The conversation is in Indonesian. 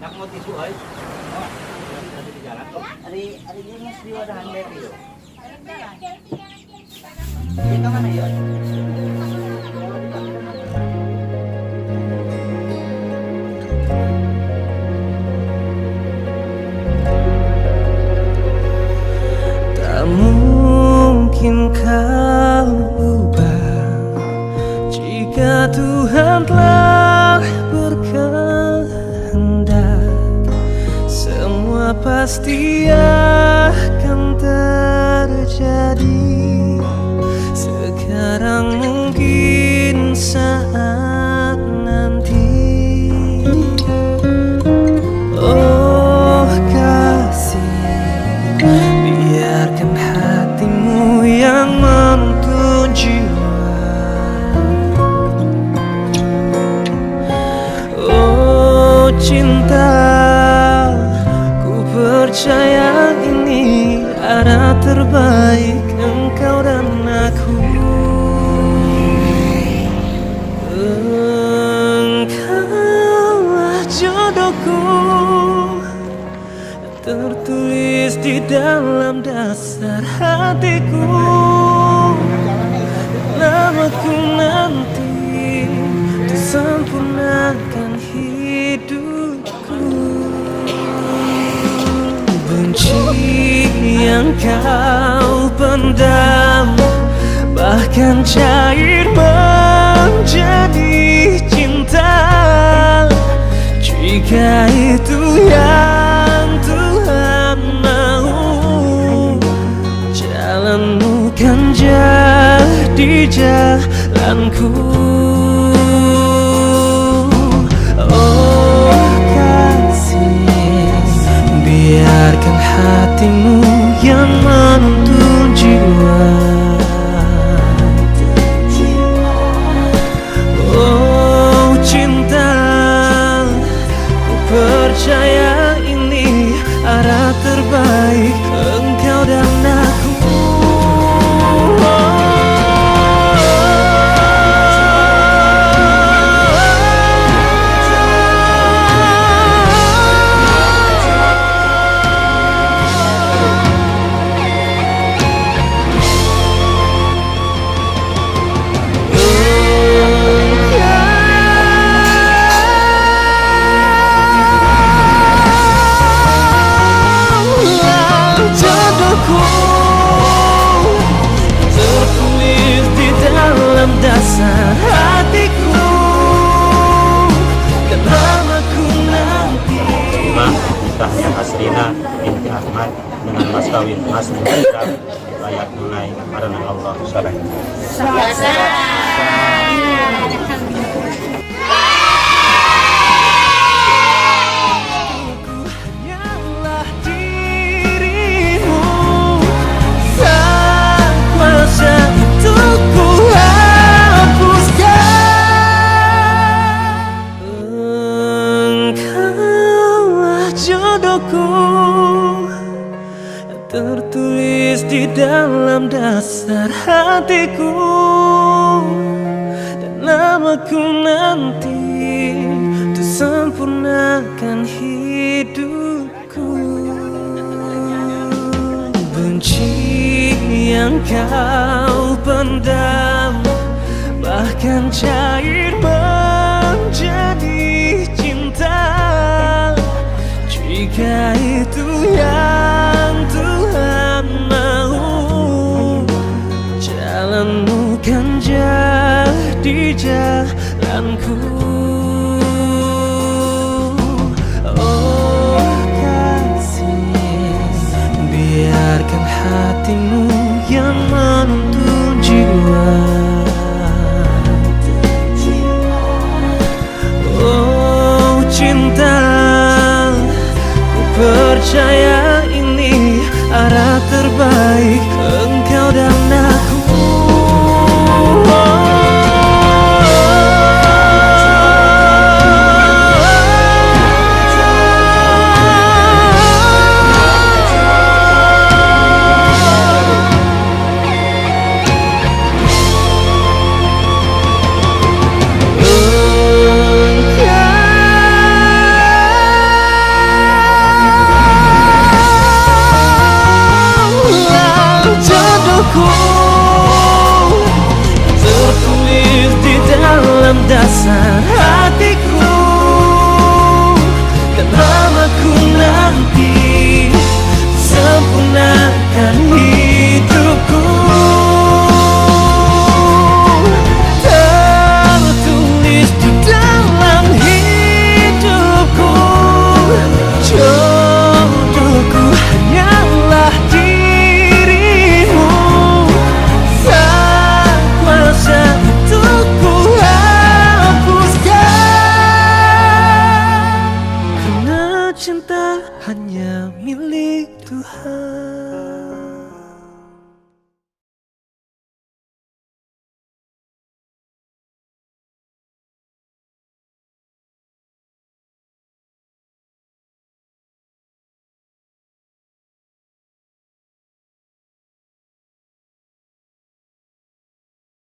Nak mau tisu ay? Ada di jalan tuh. Ada jenis di wadahan baby yo. Kita mana ya? Tak mungkin kau ubah jika Tuhan telah berkehendak. Semua pasti akan terjadi. Sekarang mungkin saat nanti. Oh kasih, biarkan hatimu yang menuntun jiwa. Oh cinta, ku percaya ini arah terbaik engkau dan aku. Engkaulah jodohku, tertulis di dalam dasar hatiku. Namaku nanti untuk sempurnakan hidupku. Benci yang kau pendam, bahkan cair menjadi cinta. Jika itu yang Tuhan mau, jalanmu kan jadi jalanku. Oh kasih, biarkan hatimu yang menuntun jiwa. Oh cinta, ku percaya ini arah terbaik engkau dan aku. Tertulis di dalam dasar hatiku, dan namaku nanti. Nikahnya Asrina binti Ahmad dengan mas kawin Mas Muhtar layak tunai karena Allah Subhanahu jodohku, tertulis di dalam dasar hatiku, dan namaku nanti untuk sempurnakan hidupku. Benci yang kau pendam, bahkan cair menjadi cinta. Jika itu yang Tuhan mau, jalanmu kan jadi jalanku. Oh kasih, biarkan hatimu yang menuntun jiwa. Oh cinta, percaya ini arah terbaik engkau dan aku. dalam dasar hatiku, dan lamaku nanti sempurnakan hidupku. Tertulis di dalam hidupku, jodohku hanyalah dirimu. Tak kuasa untuk ku hapuskan, karena cinta hanya milik Tuhan.